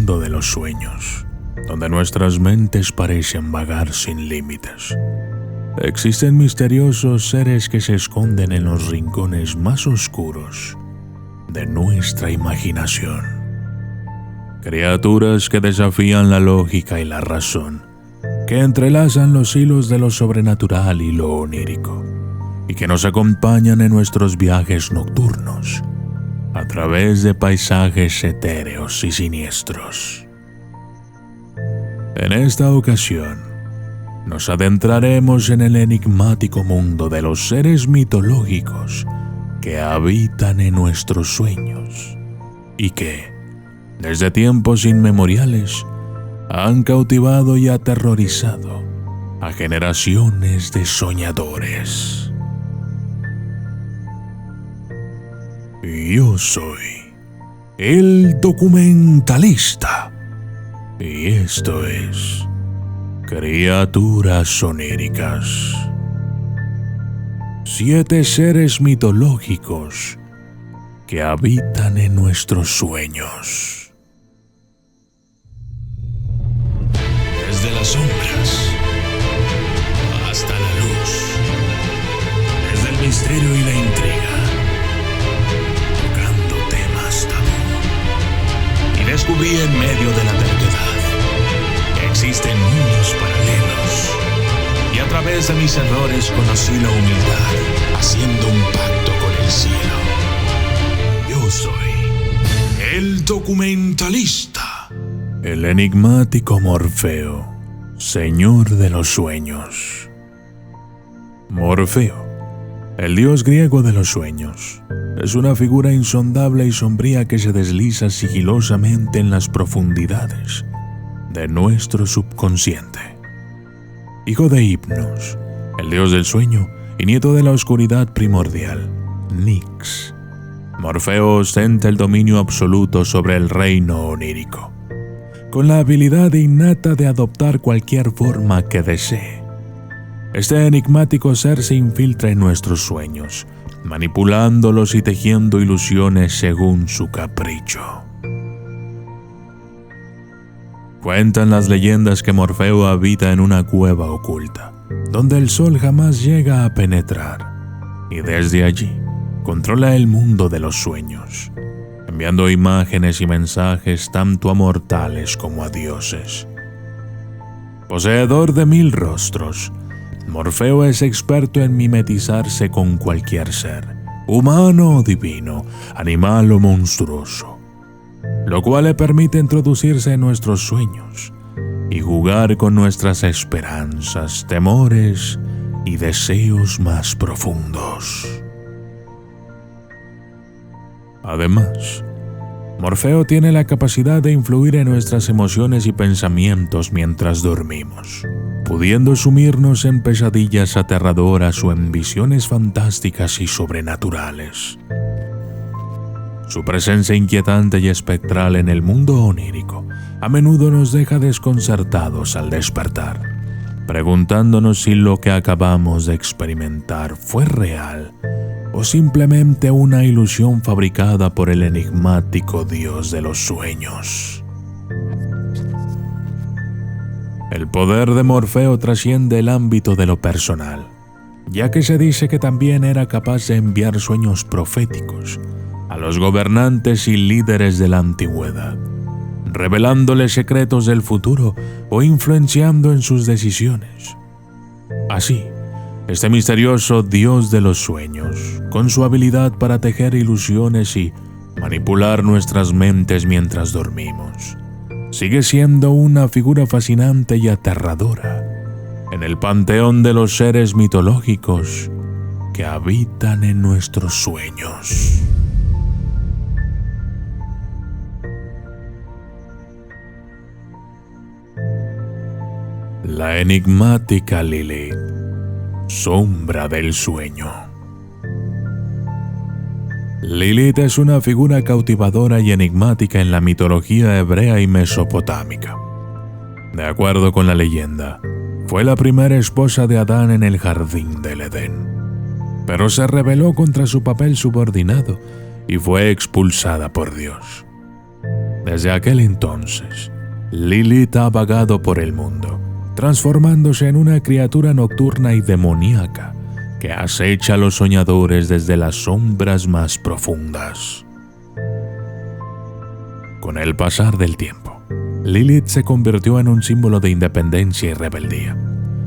mundo de los sueños, donde nuestras mentes parecen vagar sin límites. Existen misteriosos seres que se esconden en los rincones más oscuros de nuestra imaginación. Criaturas que desafían la lógica y la razón, que entrelazan los hilos de lo sobrenatural y lo onírico, y que nos acompañan en nuestros viajes nocturnos, a través de paisajes etéreos y siniestros. En esta ocasión, nos adentraremos en el enigmático mundo de los seres mitológicos que habitan en nuestros sueños y que, desde tiempos inmemoriales, han cautivado y aterrorizado a generaciones de soñadores. Yo soy el documentalista y esto es Criaturas Oníricas. 7 seres mitológicos que habitan en nuestros sueños. Desde las sombras hasta la luz, desde el misterio y la intriga, tocando temas tabú. Y descubrí en medio de la terquedad que existen mundos paralelos. Y a través de mis errores conocí la humildad, haciendo un pacto con el cielo. Yo soy el documentalista, el enigmático Morfeo, señor de los sueños. Morfeo, el dios griego de los sueños, es una figura insondable y sombría que se desliza sigilosamente en las profundidades de nuestro subconsciente. Hijo de Hipnos, el dios del sueño y nieto de la oscuridad primordial, Nix, Morfeo ostenta el dominio absoluto sobre el reino onírico, con la habilidad innata de adoptar cualquier forma que desee. Este enigmático ser se infiltra en nuestros sueños, manipulándolos y tejiendo ilusiones según su capricho. Cuentan las leyendas que Morfeo habita en una cueva oculta, donde el sol jamás llega a penetrar, y desde allí controla el mundo de los sueños, enviando imágenes y mensajes tanto a mortales como a dioses. Poseedor de 1000 rostros, Morfeo es experto en mimetizarse con cualquier ser, humano o divino, animal o monstruoso, lo cual le permite introducirse en nuestros sueños y jugar con nuestras esperanzas, temores y deseos más profundos. Además, Morfeo tiene la capacidad de influir en nuestras emociones y pensamientos mientras dormimos, pudiendo sumirnos en pesadillas aterradoras o en visiones fantásticas y sobrenaturales. Su presencia inquietante y espectral en el mundo onírico a menudo nos deja desconcertados al despertar, preguntándonos si lo que acabamos de experimentar fue real o simplemente una ilusión fabricada por el enigmático dios de los sueños. El poder de Morfeo trasciende el ámbito de lo personal, ya que se dice que también era capaz de enviar sueños proféticos a los gobernantes y líderes de la antigüedad, revelándoles secretos del futuro o influenciando en sus decisiones. Así, este misterioso dios de los sueños, con su habilidad para tejer ilusiones y manipular nuestras mentes mientras dormimos, sigue siendo una figura fascinante y aterradora en el panteón de los seres mitológicos que habitan en nuestros sueños. La enigmática Lilith, sombra del sueño. Lilith es una figura cautivadora y enigmática en la mitología hebrea y mesopotámica. De acuerdo con la leyenda, fue la primera esposa de Adán en el jardín del Edén, pero se rebeló contra su papel subordinado y fue expulsada por Dios. Desde aquel entonces, Lilith ha vagado por el mundo, transformándose en una criatura nocturna y demoníaca que acecha a los soñadores desde las sombras más profundas. Con el pasar del tiempo, Lilith se convirtió en un símbolo de independencia y rebeldía,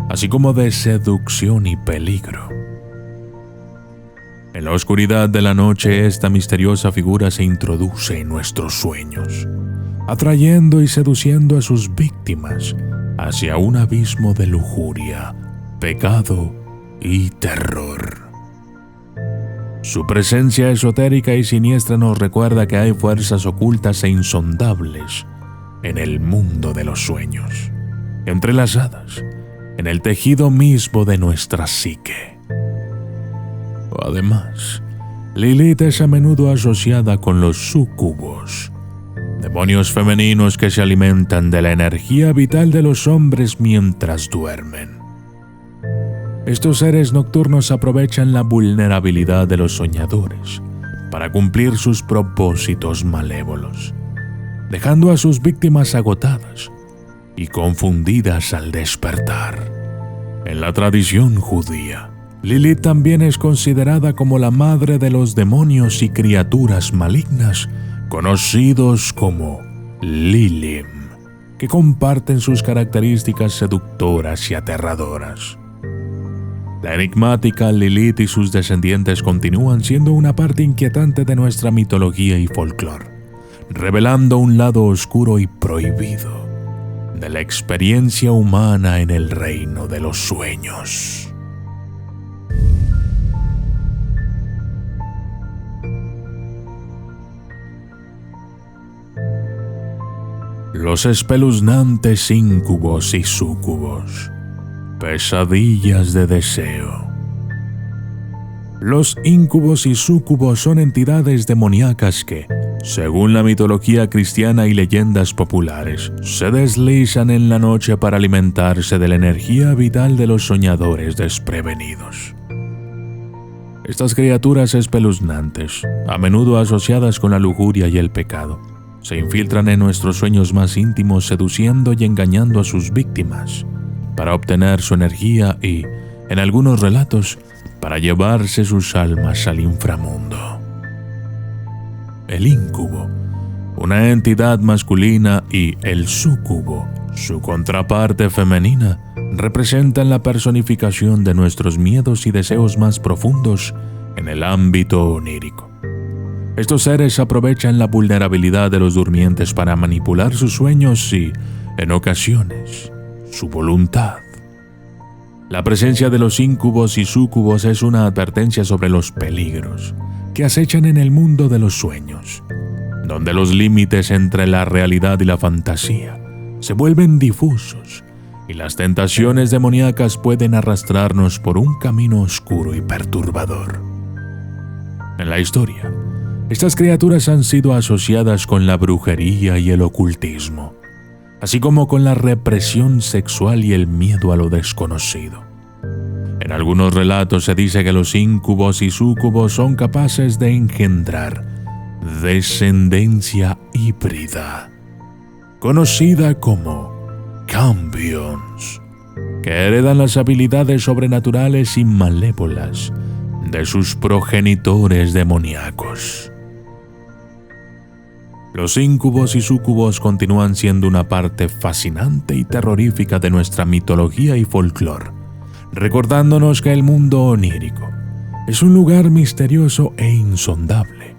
así como de seducción y peligro. En la oscuridad de la noche, esta misteriosa figura se introduce en nuestros sueños, atrayendo y seduciendo a sus víctimas hacia un abismo de lujuria, pecado y terror. Su presencia esotérica y siniestra nos recuerda que hay fuerzas ocultas e insondables en el mundo de los sueños, entrelazadas en el tejido mismo de nuestra psique. Además, Lilith es a menudo asociada con los súcubos, demonios femeninos que se alimentan de la energía vital de los hombres mientras duermen. Estos seres nocturnos aprovechan la vulnerabilidad de los soñadores para cumplir sus propósitos malévolos, dejando a sus víctimas agotadas y confundidas al despertar. En la tradición judía, Lilith también es considerada como la madre de los demonios y criaturas malignas, conocidos como Lilim, que comparten sus características seductoras y aterradoras. La enigmática Lilith y sus descendientes continúan siendo una parte inquietante de nuestra mitología y folclore, revelando un lado oscuro y prohibido de la experiencia humana en el reino de los sueños. Los espeluznantes íncubos y súcubos, pesadillas de deseo. Los íncubos y súcubos son entidades demoníacas que, según la mitología cristiana y leyendas populares, se deslizan en la noche para alimentarse de la energía vital de los soñadores desprevenidos. Estas criaturas espeluznantes, a menudo asociadas con la lujuria y el pecado, se infiltran en nuestros sueños más íntimos, seduciendo y engañando a sus víctimas para obtener su energía y, en algunos relatos, para llevarse sus almas al inframundo. El íncubo, una entidad masculina, y el súcubo, su contraparte femenina, representan la personificación de nuestros miedos y deseos más profundos en el ámbito onírico. Estos seres aprovechan la vulnerabilidad de los durmientes para manipular sus sueños y, en ocasiones, su voluntad. La presencia de los íncubos y súcubos es una advertencia sobre los peligros que acechan en el mundo de los sueños, donde los límites entre la realidad y la fantasía se vuelven difusos y las tentaciones demoníacas pueden arrastrarnos por un camino oscuro y perturbador. En la historia, estas criaturas han sido asociadas con la brujería y el ocultismo, así como con la represión sexual y el miedo a lo desconocido. En algunos relatos se dice que los íncubos y súcubos son capaces de engendrar descendencia híbrida, conocida como cambions, que heredan las habilidades sobrenaturales y malévolas de sus progenitores demoníacos. Los íncubos y súcubos continúan siendo una parte fascinante y terrorífica de nuestra mitología y folclore, recordándonos que el mundo onírico es un lugar misterioso e insondable,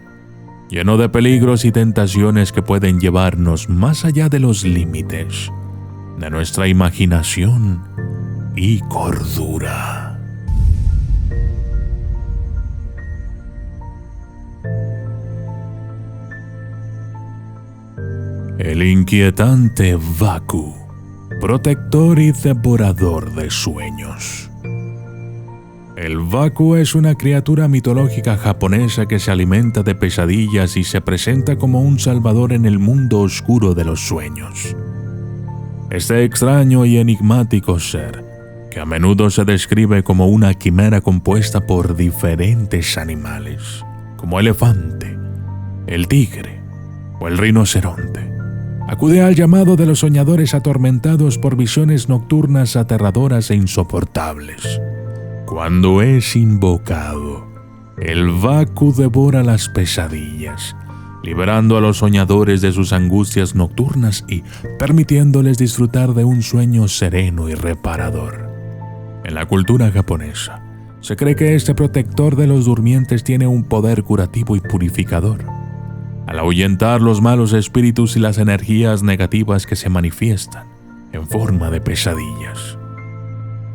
lleno de peligros y tentaciones que pueden llevarnos más allá de los límites de nuestra imaginación y cordura. El inquietante Vaku, protector y devorador de sueños. El Vaku es una criatura mitológica japonesa que se alimenta de pesadillas y se presenta como un salvador en el mundo oscuro de los sueños. Este extraño y enigmático ser, que a menudo se describe como una quimera compuesta por diferentes animales, como elefante, el tigre, o el rinoceronte. Acude al llamado de los soñadores atormentados por visiones nocturnas aterradoras e insoportables. Cuando es invocado, el Baku devora las pesadillas, liberando a los soñadores de sus angustias nocturnas y permitiéndoles disfrutar de un sueño sereno y reparador. En la cultura japonesa, se cree que este protector de los durmientes tiene un poder curativo y purificador, al ahuyentar los malos espíritus y las energías negativas que se manifiestan en forma de pesadillas.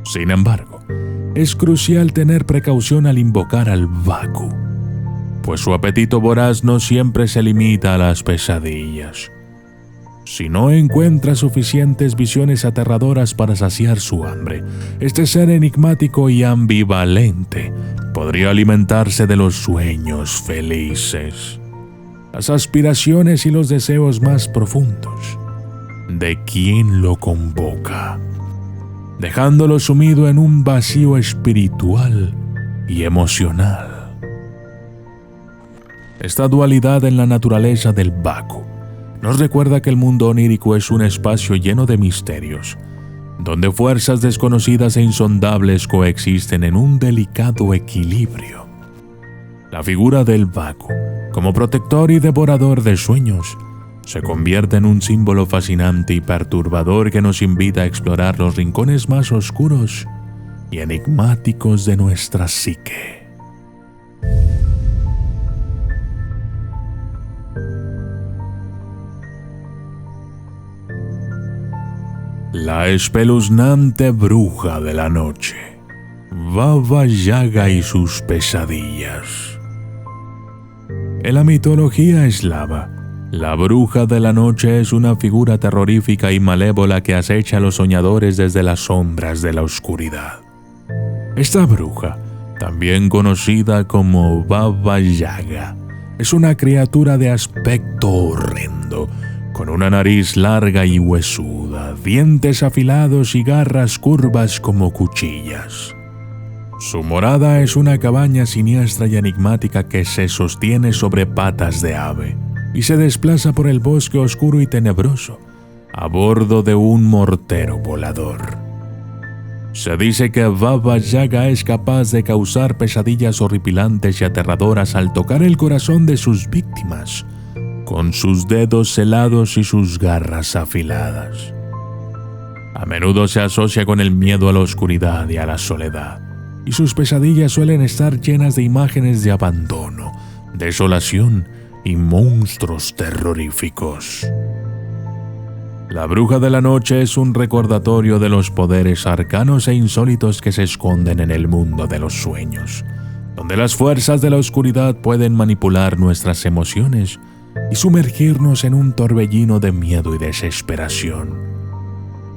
Sin embargo, es crucial tener precaución al invocar al Baku, pues su apetito voraz no siempre se limita a las pesadillas. Si no encuentra suficientes visiones aterradoras para saciar su hambre, este ser enigmático y ambivalente podría alimentarse de los sueños felices, las aspiraciones y los deseos más profundos de quien lo convoca, dejándolo sumido en un vacío espiritual y emocional. Esta dualidad en la naturaleza del Baku nos recuerda que el mundo onírico es un espacio lleno de misterios, donde fuerzas desconocidas e insondables coexisten en un delicado equilibrio. La figura del Baku, como protector y devorador de sueños, se convierte en un símbolo fascinante y perturbador que nos invita a explorar los rincones más oscuros y enigmáticos de nuestra psique. La espeluznante bruja de la noche, Baba Yaga y sus pesadillas. En la mitología eslava, la bruja de la noche es una figura terrorífica y malévola que acecha a los soñadores desde las sombras de la oscuridad. Esta bruja, también conocida como Baba Yaga, es una criatura de aspecto horrendo, con una nariz larga y huesuda, dientes afilados y garras curvas como cuchillas. Su morada es una cabaña siniestra y enigmática que se sostiene sobre patas de ave y se desplaza por el bosque oscuro y tenebroso a bordo de un mortero volador. Se dice que Baba Yaga es capaz de causar pesadillas horripilantes y aterradoras al tocar el corazón de sus víctimas con sus dedos helados y sus garras afiladas. A menudo se asocia con el miedo a la oscuridad y a la soledad, y sus pesadillas suelen estar llenas de imágenes de abandono, desolación y monstruos terroríficos. La bruja de la noche es un recordatorio de los poderes arcanos e insólitos que se esconden en el mundo de los sueños, donde las fuerzas de la oscuridad pueden manipular nuestras emociones y sumergirnos en un torbellino de miedo y desesperación.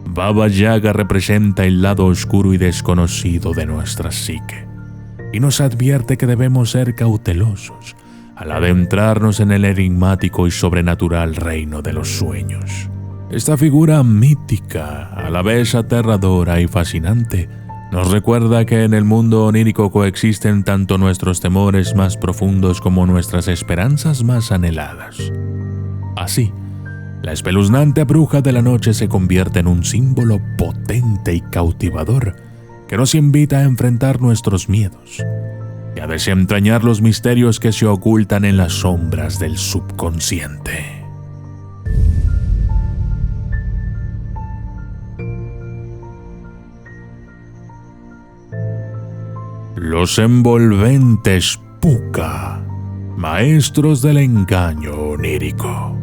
Baba Yaga representa el lado oscuro y desconocido de nuestra psique y nos advierte que debemos ser cautelosos al adentrarnos en el enigmático y sobrenatural reino de los sueños. Esta figura mítica, a la vez aterradora y fascinante, nos recuerda que en el mundo onírico coexisten tanto nuestros temores más profundos como nuestras esperanzas más anheladas. Así, la espeluznante bruja de la noche se convierte en un símbolo potente y cautivador que nos invita a enfrentar nuestros miedos y a desentrañar los misterios que se ocultan en las sombras del subconsciente. Los envolventes Puka, maestros del engaño onírico.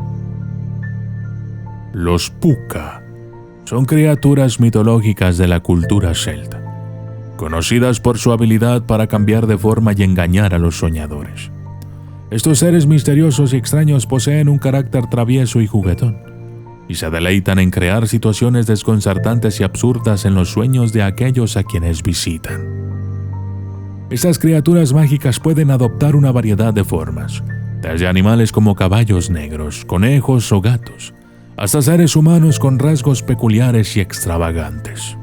Los Puka son criaturas mitológicas de la cultura celta, conocidas por su habilidad para cambiar de forma y engañar a los soñadores. Estos seres misteriosos y extraños poseen un carácter travieso y juguetón, y se deleitan en crear situaciones desconcertantes y absurdas en los sueños de aquellos a quienes visitan. Estas criaturas mágicas pueden adoptar una variedad de formas, desde animales como caballos negros, conejos o gatos, hasta seres humanos con rasgos peculiares y extravagantes.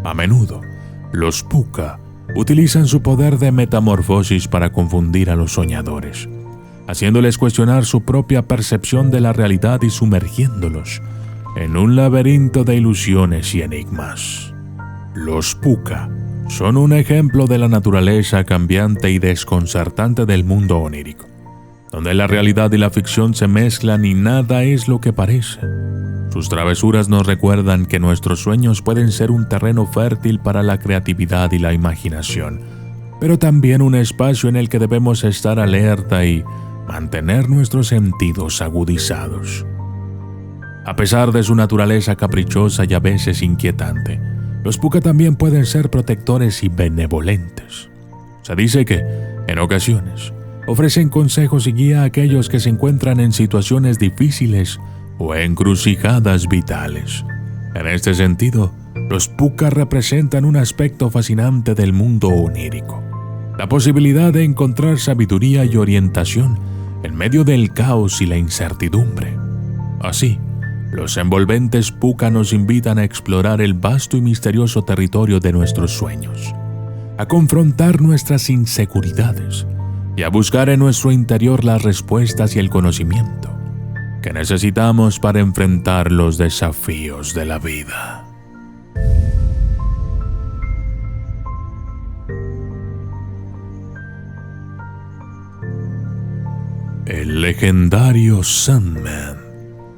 A menudo, los Puka utilizan su poder de metamorfosis para confundir a los soñadores, haciéndoles cuestionar su propia percepción de la realidad y sumergiéndolos en un laberinto de ilusiones y enigmas. Los puka son un ejemplo de la naturaleza cambiante y desconcertante del mundo onírico, donde la realidad y la ficción se mezclan y nada es lo que parece. Sus travesuras nos recuerdan que nuestros sueños pueden ser un terreno fértil para la creatividad y la imaginación, pero también un espacio en el que debemos estar alerta y mantener nuestros sentidos agudizados. A pesar de su naturaleza caprichosa y a veces inquietante, los puka también pueden ser protectores y benevolentes. Se dice que, en ocasiones, ofrecen consejos y guía a aquellos que se encuentran en situaciones difíciles o encrucijadas vitales. En este sentido, los puka representan un aspecto fascinante del mundo onírico, la posibilidad de encontrar sabiduría y orientación en medio del caos y la incertidumbre. Así, los envolventes puka nos invitan a explorar el vasto y misterioso territorio de nuestros sueños, a confrontar nuestras inseguridades y a buscar en nuestro interior las respuestas y el conocimiento que necesitamos para enfrentar los desafíos de la vida. El legendario Sandman,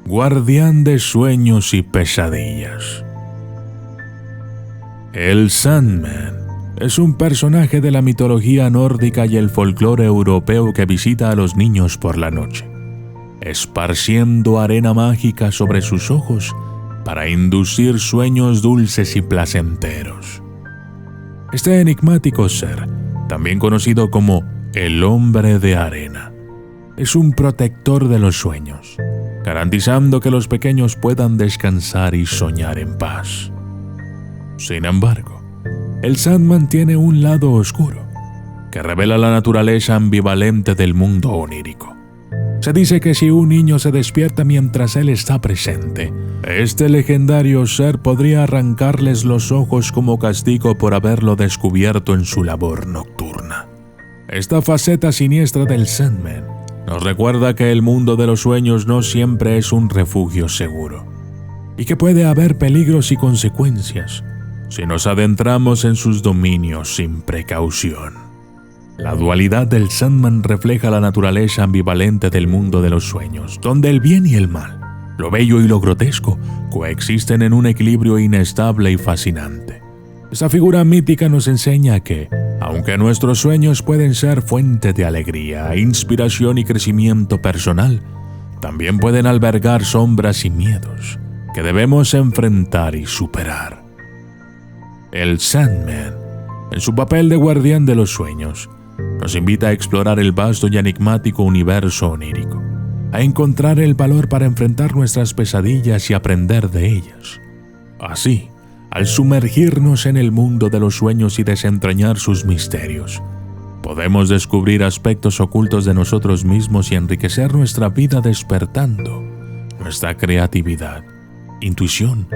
guardián de sueños y pesadillas. El Sandman es un personaje de la mitología nórdica y el folclore europeo que visita a los niños por la noche, esparciendo arena mágica sobre sus ojos para inducir sueños dulces y placenteros. Este enigmático ser, también conocido como el hombre de arena, es un protector de los sueños, garantizando que los pequeños puedan descansar y soñar en paz. Sin embargo, el Sandman tiene un lado oscuro, que revela la naturaleza ambivalente del mundo onírico. Se dice que si un niño se despierta mientras él está presente, este legendario ser podría arrancarles los ojos como castigo por haberlo descubierto en su labor nocturna. Esta faceta siniestra del Sandman nos recuerda que el mundo de los sueños no siempre es un refugio seguro, y que puede haber peligros y consecuencias si nos adentramos en sus dominios sin precaución. La dualidad del Sandman refleja la naturaleza ambivalente del mundo de los sueños, donde el bien y el mal, lo bello y lo grotesco, coexisten en un equilibrio inestable y fascinante. Esta figura mítica nos enseña que, aunque nuestros sueños pueden ser fuente de alegría, inspiración y crecimiento personal, también pueden albergar sombras y miedos que debemos enfrentar y superar. El Sandman, en su papel de guardián de los sueños, nos invita a explorar el vasto y enigmático universo onírico, a encontrar el valor para enfrentar nuestras pesadillas y aprender de ellas. Así, al sumergirnos en el mundo de los sueños y desentrañar sus misterios, podemos descubrir aspectos ocultos de nosotros mismos y enriquecer nuestra vida despertando nuestra creatividad, intuición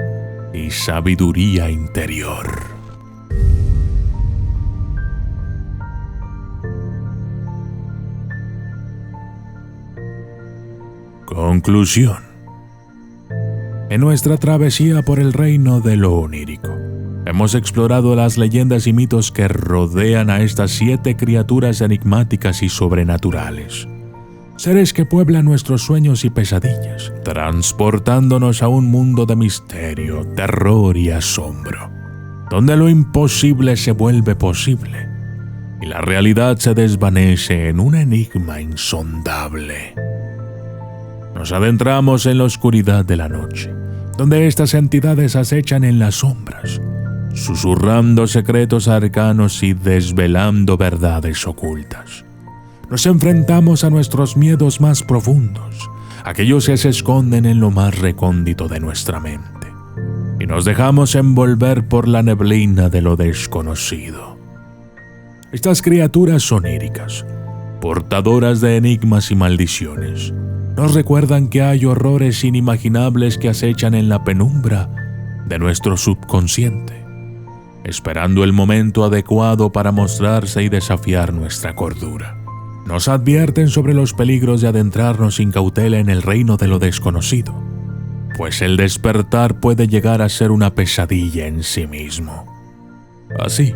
y sabiduría interior. Conclusión. En nuestra travesía por el reino de lo onírico, hemos explorado las leyendas y mitos que rodean a estas 7 criaturas enigmáticas y sobrenaturales. Seres que pueblan nuestros sueños y pesadillas, transportándonos a un mundo de misterio, terror y asombro, donde lo imposible se vuelve posible y la realidad se desvanece en un enigma insondable. Nos adentramos en la oscuridad de la noche, donde estas entidades acechan en las sombras, susurrando secretos arcanos y desvelando verdades ocultas. Nos enfrentamos a nuestros miedos más profundos, aquellos que se esconden en lo más recóndito de nuestra mente, y nos dejamos envolver por la neblina de lo desconocido. Estas criaturas oníricas, portadoras de enigmas y maldiciones, nos recuerdan que hay horrores inimaginables que acechan en la penumbra de nuestro subconsciente, esperando el momento adecuado para mostrarse y desafiar nuestra cordura. nos advierten sobre los peligros de adentrarnos sin cautela en el reino de lo desconocido, pues el despertar puede llegar a ser una pesadilla en sí mismo. Así,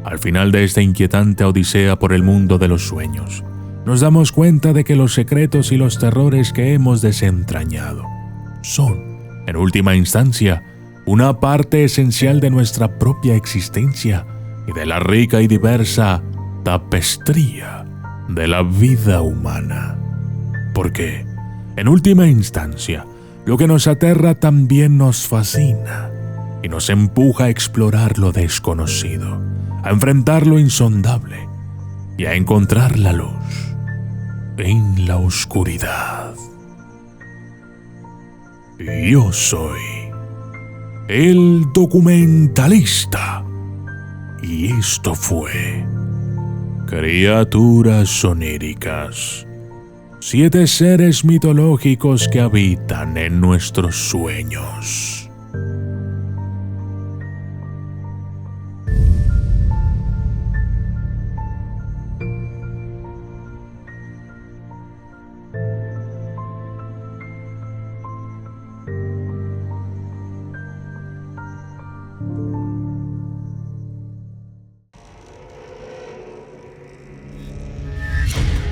al final de esta inquietante odisea por el mundo de los sueños, nos damos cuenta de que los secretos y los terrores que hemos desentrañado son, en última instancia, una parte esencial de nuestra propia existencia y de la rica y diversa tapestría de la vida humana. Porque, en última instancia, lo que nos aterra también nos fascina y nos empuja a explorar lo desconocido, a enfrentar lo insondable y a encontrar la luz en la oscuridad. Yo soy el documentalista y esto fue Criaturas Oníricas, 7 seres mitológicos que habitan en nuestros sueños.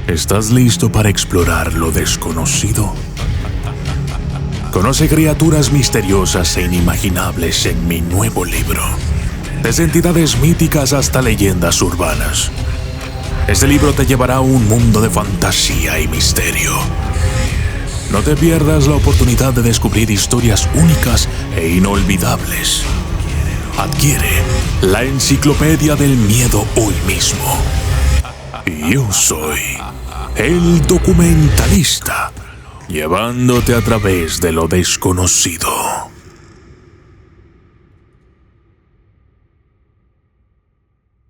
¿Estás listo para explorar lo desconocido? Conoce criaturas misteriosas e inimaginables en mi nuevo libro, desde entidades míticas hasta leyendas urbanas. Este libro te llevará a un mundo de fantasía y misterio. No te pierdas la oportunidad de descubrir historias únicas e inolvidables. Adquiere la Enciclopedia del Miedo hoy mismo. Yo soy el documentalista, llevándote a través de lo desconocido.